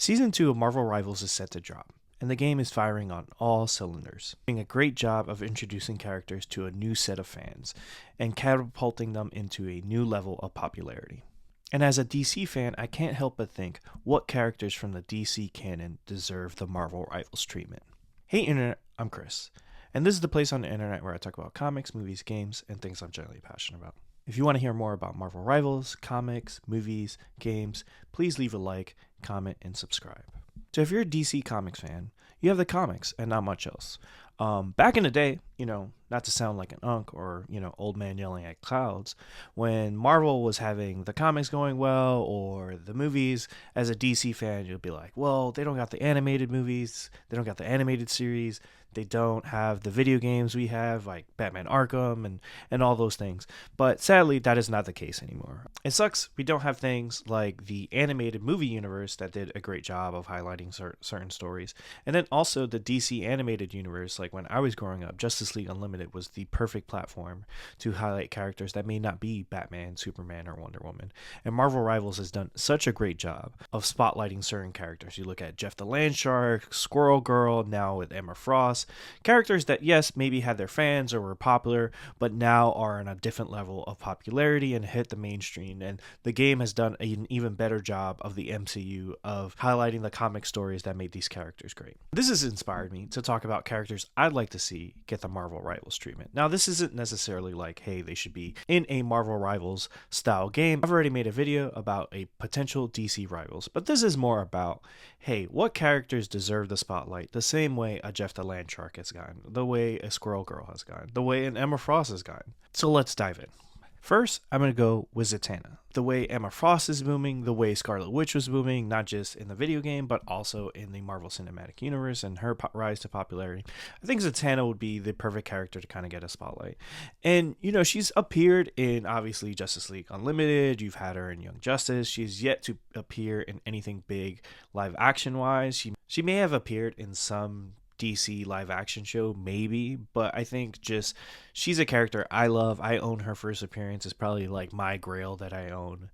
Season 2 of Marvel Rivals is set to drop, and the game is firing on all cylinders, doing a great job of introducing characters to a new set of fans and catapulting them into a new level of popularity. And as a DC fan, I can't help but think what characters from the DC canon deserve the Marvel Rivals treatment. Hey Internet, I'm Chris, and this is the place on the internet where I talk about comics, movies, games, and things I'm generally passionate about. If you want to hear more about Marvel Rivals, comics, movies, games, please leave a like, comment, and subscribe. So if you're a DC Comics fan, you have the comics and not much else. Back in the day, not to sound like an unk or, old man yelling at clouds, when Marvel was having the comics going well or the movies, as a DC fan, you'll be like, well, they don't got the animated movies, they don't got the animated series, they don't have the video games we have, like Batman Arkham and all those things. But sadly, that is not the case anymore. It sucks we don't have things like the animated movie universe that did a great job of highlighting certain stories. And then also the DC animated universe, like when I was growing up, Justice League Unlimited was the perfect platform to highlight characters that may not be Batman, Superman, or Wonder Woman. And Marvel Rivals has done such a great job of spotlighting certain characters. You look at Jeff the Land Shark, Squirrel Girl, now with Emma Frost. Characters that, yes, maybe had their fans or were popular, but now are on a different level of popularity and hit the mainstream. And the game has done an even better job of the MCU of highlighting the comic stories that made these characters great. This has inspired me to talk about characters I'd like to see get the Marvel Rivals treatment. Now, this isn't necessarily like, hey, they should be in a Marvel Rivals style game. I've already made a video about a potential DC Rivals, but this is more about, hey, what characters deserve the spotlight the same way a Jeff the Land Shark has gotten, the way a Squirrel Girl has gotten, the way an Emma Frost has gotten. So let's dive in. First, I'm going to go with Zatanna. The way Emma Frost is booming, the way Scarlet Witch was booming, not just in the video game, but also in the Marvel Cinematic Universe and her rise to popularity. I think Zatanna would be the perfect character to kind of get a spotlight. And, she's appeared in, obviously, Justice League Unlimited. You've had her in Young Justice. She's yet to appear in anything big live action-wise. She may have appeared in some DC live action show, maybe, but I think just she's a character I love. I own her first appearance. It's probably like my grail that I own.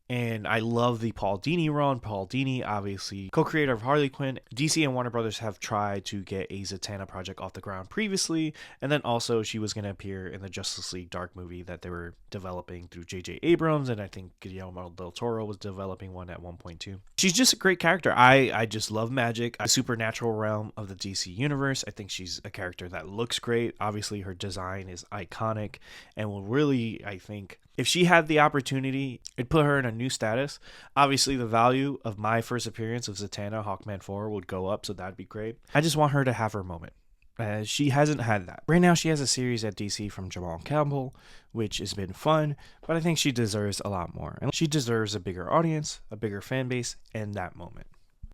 And I love the Paul Dini run. Paul Dini, obviously co-creator of Harley Quinn. DC and Warner Brothers have tried to get a Zatanna project off the ground previously. And then also she was going to appear in the Justice League Dark movie that they were developing through J.J. Abrams. And I think Guillermo del Toro was developing one at one point too. She's just a great character. I just love magic. The supernatural realm of the DC universe. I think she's a character that looks great. Obviously her design is iconic and will really, I think, if she had the opportunity, it'd put her in a new status. Obviously, the value of my first appearance of Zatanna, Hawkman 4, would go up, so that'd be great. I just want her to have her moment. She hasn't had that. Right now, she has a series at DC from Jamal Campbell, which has been fun, but I think she deserves a lot more. And she deserves a bigger audience, a bigger fan base, and that moment.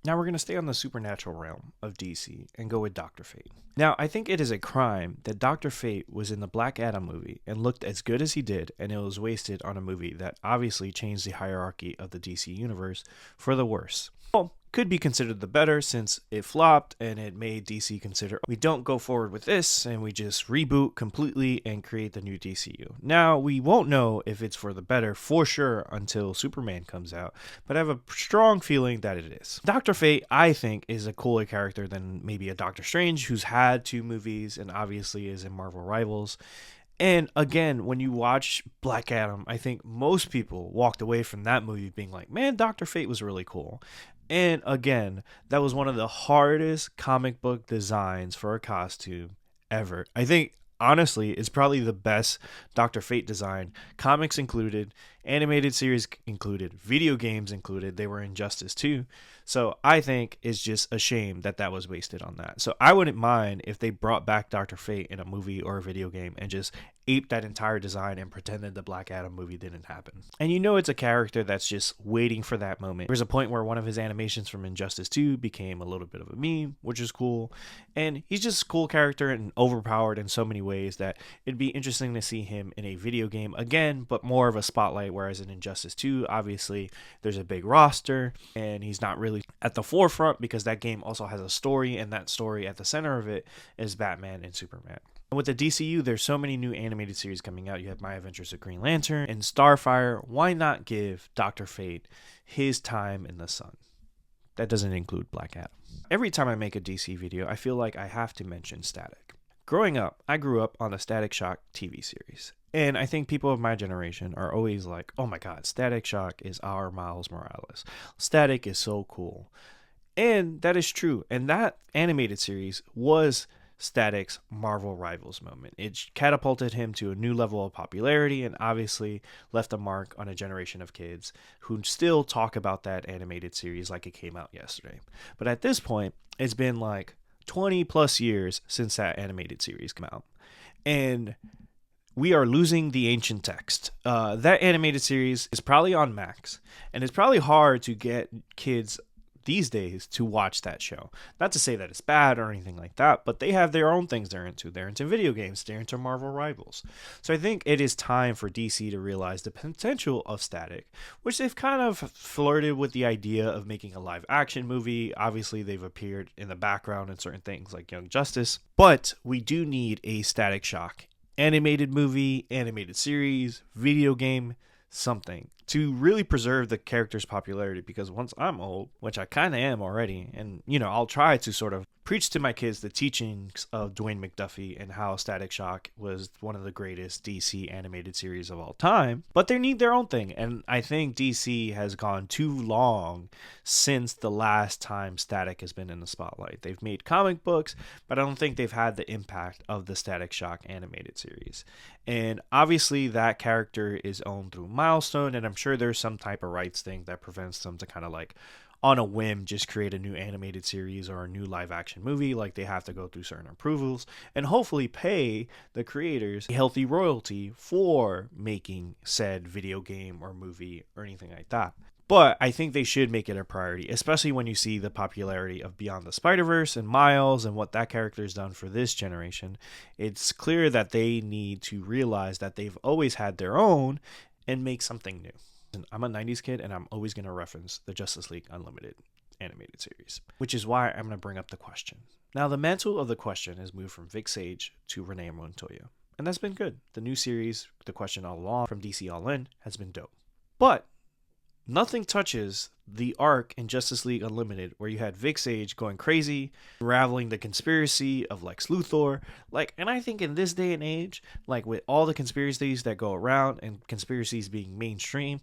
Now we're going to stay on the supernatural realm of DC and go with Dr. Fate. Now, I think it is a crime that Dr. Fate was in the Black Adam movie and looked as good as he did, and it was wasted on a movie that obviously changed the hierarchy of the DC universe for the worse. Well, could be considered the better since it flopped and it made DC consider, we don't go forward with this and we just reboot completely and create the new DCU. Now, we won't know if it's for the better for sure until Superman comes out, but I have a strong feeling that it is. Dr. Fate, I think, is a cooler character than maybe a Doctor Strange who's had 2 movies and obviously is in Marvel Rivals. And again, when you watch Black Adam, I think most people walked away from that movie being like, man, Dr. Fate was really cool. And again, that was one of the hardest comic book designs for a costume ever. I think, honestly, it's probably the best Dr. Fate design, comics included, animated series included, video games included. They were in Justice too. So I think it's just a shame that that was wasted on that. So I wouldn't mind if they brought back Dr. Fate in a movie or a video game and just aped that entire design and pretended the Black Adam movie didn't happen. And it's a character that's just waiting for that moment. There's a point where one of his animations from Injustice 2 became a little bit of a meme, which is cool. And he's just a cool character and overpowered in so many ways that it'd be interesting to see him in a video game again, but more of a spotlight, whereas in Injustice 2, obviously, there's a big roster and he's not really at the forefront because that game also has a story, and that story at the center of it is Batman and Superman. And with the DCU, there's so many new animated series coming out. You have My Adventures of Green Lantern and Starfire. Why not give Dr. Fate his time in the sun? That doesn't include Black Adam. Every time I make a DC video, I feel like I have to mention Static. Growing up, I grew up on the Static Shock TV series. And I think people of my generation are always like, oh my god, Static Shock is our Miles Morales. Static is so cool. And that is true. And that animated series was Static's Marvel Rivals moment. It catapulted him to a new level of popularity and obviously left a mark on a generation of kids who still talk about that animated series like it came out yesterday. But at this point, it's been like 20 plus years since that animated series came out. And we are losing the ancient text. That animated series is probably on Max, and it's probably hard to get kids these days to watch that show. Not to say that it's bad or anything like that, but they have their own things they're into. They're into video games, they're into Marvel Rivals. So I think it is time for DC to realize the potential of Static, which they've kind of flirted with the idea of making a live action movie. Obviously, they've appeared in the background in certain things like Young Justice, but we do need a Static Shock animated movie, animated series, video game, something to really preserve the character's popularity, because once I'm old, which I kind of am already, and I'll try to sort of preach to my kids the teachings of Dwayne McDuffie and how Static Shock was one of the greatest DC animated series of all time, but they need their own thing. And I think DC has gone too long since the last time Static has been in the spotlight. They've made comic books, but I don't think they've had the impact of the Static Shock animated series. And obviously that character is owned through Milestone, and I'm sure there's some type of rights thing that prevents them to kind of like on a whim just create a new animated series or a new live action movie. Like they have to go through certain approvals and hopefully pay the creators a healthy royalty for making said video game or movie or anything like that. But I think they should make it a priority, especially when you see the popularity of Beyond the Spider-Verse and Miles and what that character has done for this generation. It's clear that they need to realize that they've always had their own and make something new. I'm a 90s kid, and I'm always going to reference the Justice League Unlimited animated series, which is why I'm going to bring up the question. Now, the mantle of the question has moved from Vic Sage to Renee Montoya, and that's been good. The new series, The Question All Along from DC All In, has been dope. But nothing touches the arc in Justice League Unlimited where you had Vic Sage going crazy, unraveling the conspiracy of Lex Luthor. And I think in this day and age, with all the conspiracies that go around and conspiracies being mainstream,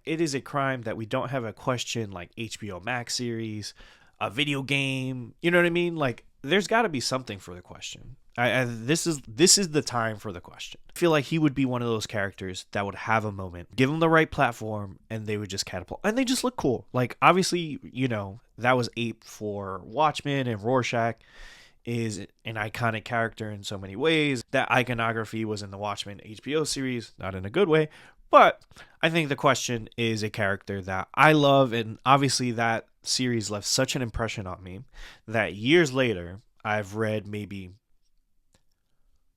it is a crime that we don't have a question like HBO Max series, a video game. You know what I mean? There's got to be something for the question. This is the time for the question. I feel like he would be one of those characters that would have a moment, give him the right platform, and they would just catapult. And they just look cool. Obviously, that was ape for Watchmen, and Rorschach is an iconic character in so many ways. That iconography was in the Watchmen HBO series, not in a good way. But I think the question is a character that I love, and obviously that series left such an impression on me that years later, I've read maybe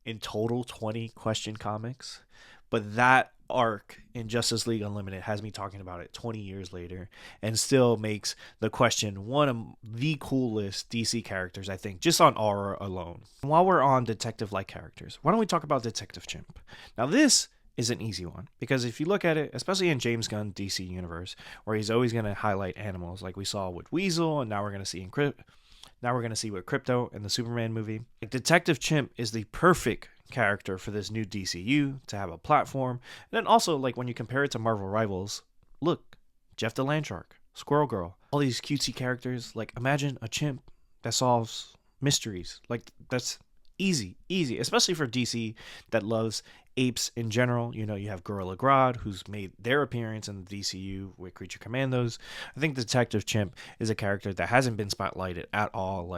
in total 20 Question comics, but that arc in Justice League Unlimited has me talking about it 20 years later and still makes the Question one of the coolest DC characters, I think, just on aura alone. While we're on detective-like characters, why don't we talk about Detective Chimp? Now this is an easy one, because if you look at it, especially in James Gunn DC universe, where he's always going to highlight animals like we saw with Weasel, and now we're going to see in Now we're going to see with Crypto in the Superman movie. Detective Chimp is the perfect character for this new DCU to have a platform. And then also, when you compare it to Marvel Rivals, look, Jeff the Landshark, Squirrel Girl, all these cutesy characters. Imagine a chimp that solves mysteries. That's easy, especially for DC that loves apes in general. You have Gorilla Grodd, who's made their appearance in the DCU with Creature Commandos. I think Detective Chimp is a character that hasn't been spotlighted at all,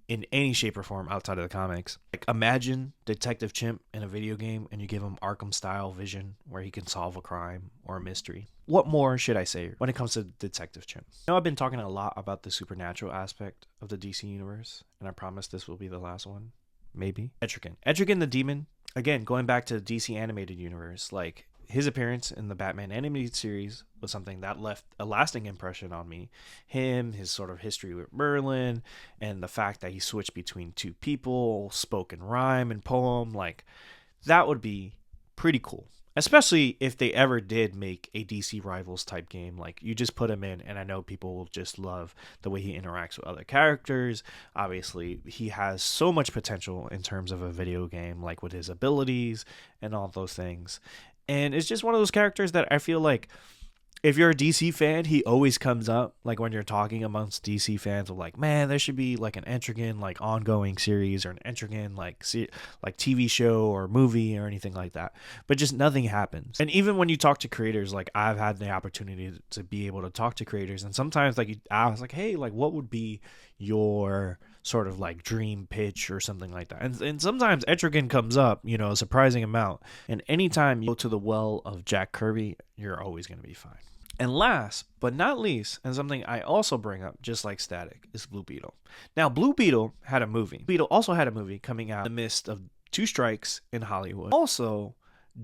in any shape or form outside of the comics. Imagine Detective Chimp in a video game and you give him Arkham style vision where he can solve a crime or a mystery. What more should I say when it comes to Detective Chimp? I've been talking a lot about the supernatural aspect of the DC universe, and I promise this will be the last one. Maybe. Etrigan the Demon, again, going back to the DC animated universe, his appearance in the Batman animated series was something that left a lasting impression on me. Him, his sort of history with Merlin, and the fact that he switched between two people, spoken rhyme and poem, that would be pretty cool. Especially if they ever did make a DC Rivals type game. Like, you just put him in, and I know people will just love the way he interacts with other characters. Obviously, he has so much potential in terms of a video game, like with his abilities and all those things. And it's just one of those characters that I feel like if you're a DC fan, he always comes up like when you're talking amongst DC fans of like, man, there should be like an Etrigan like ongoing series or an Etrigan like TV show or movie or anything like that. But just nothing happens. And even when you talk to creators, like I've had the opportunity to be able to talk to creators, and sometimes like you ask like, hey, like what would be your sort of like dream pitch or something like that. And sometimes Etrigan comes up, you know, a surprising amount. And anytime you go to the well of Jack Kirby, you're always going to be fine. And last but not least, and something I also bring up just like Static, is Blue Beetle. Now, Blue Beetle had a movie. Beetle also had a movie coming out in the midst of two strikes in Hollywood. Also,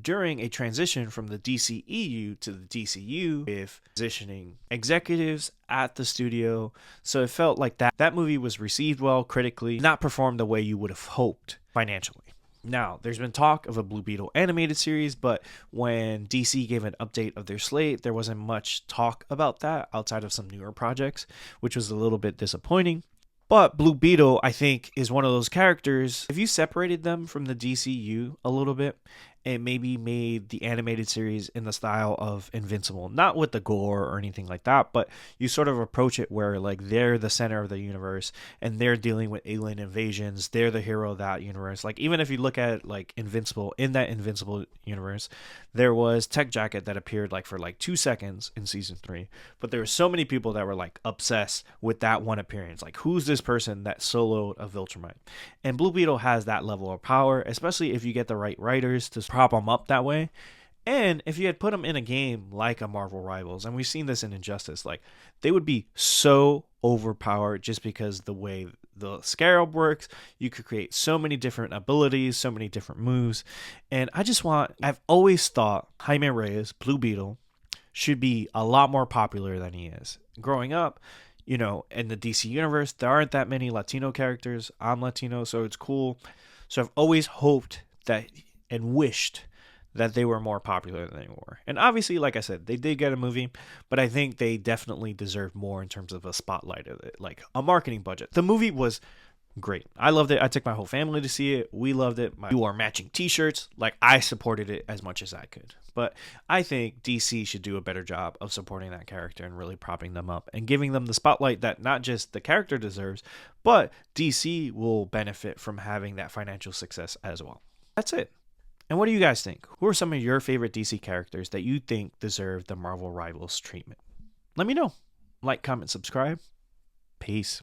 during a transition from the DCEU to the DCU with positioning executives at the studio. So it felt like that movie was received well critically, not performed the way you would have hoped financially. Now, there's been talk of a Blue Beetle animated series, but when DC gave an update of their slate, there wasn't much talk about that outside of some newer projects, which was a little bit disappointing. But Blue Beetle, I think, is one of those characters. If you separated them from the DCU a little bit and maybe made the animated series in the style of Invincible, not with the gore or anything like that, but you sort of approach it where like they're the center of the universe and they're dealing with alien invasions. They're the hero of that universe. Like even if you look at like Invincible, in that Invincible universe, there was Tech Jacket that appeared like for like 2 seconds in season 3, but there were so many people that were like obsessed with that one appearance. Like, who's this person that soloed a Viltrumite? And Blue Beetle has that level of power, especially if you get the right writers to prop them up that way. And if you had put them in a game like a Marvel Rivals, and we've seen this in Injustice, like they would be so overpowered just because the way the Scarab works. You could create so many different abilities, so many different moves. And I've always thought Jaime Reyes, Blue Beetle, should be a lot more popular than he is. Growing up, you know, in the DC universe, there aren't that many Latino characters. I'm Latino, so it's cool. So I've always hoped that and wished that they were more popular than they were. And obviously, like I said, they did get a movie, but I think they definitely deserve more in terms of a spotlight of it, like a marketing budget. The movie was great. I loved it. I took my whole family to see it. We loved it. We wore matching t-shirts. Like, I supported it as much as I could. But I think DC should do a better job of supporting that character and really propping them up and giving them the spotlight that not just the character deserves, but DC will benefit from having that financial success as well. That's it. And what do you guys think? Who are some of your favorite DC characters that you think deserve the Marvel Rivals treatment? Let me know. Like, comment, subscribe. Peace.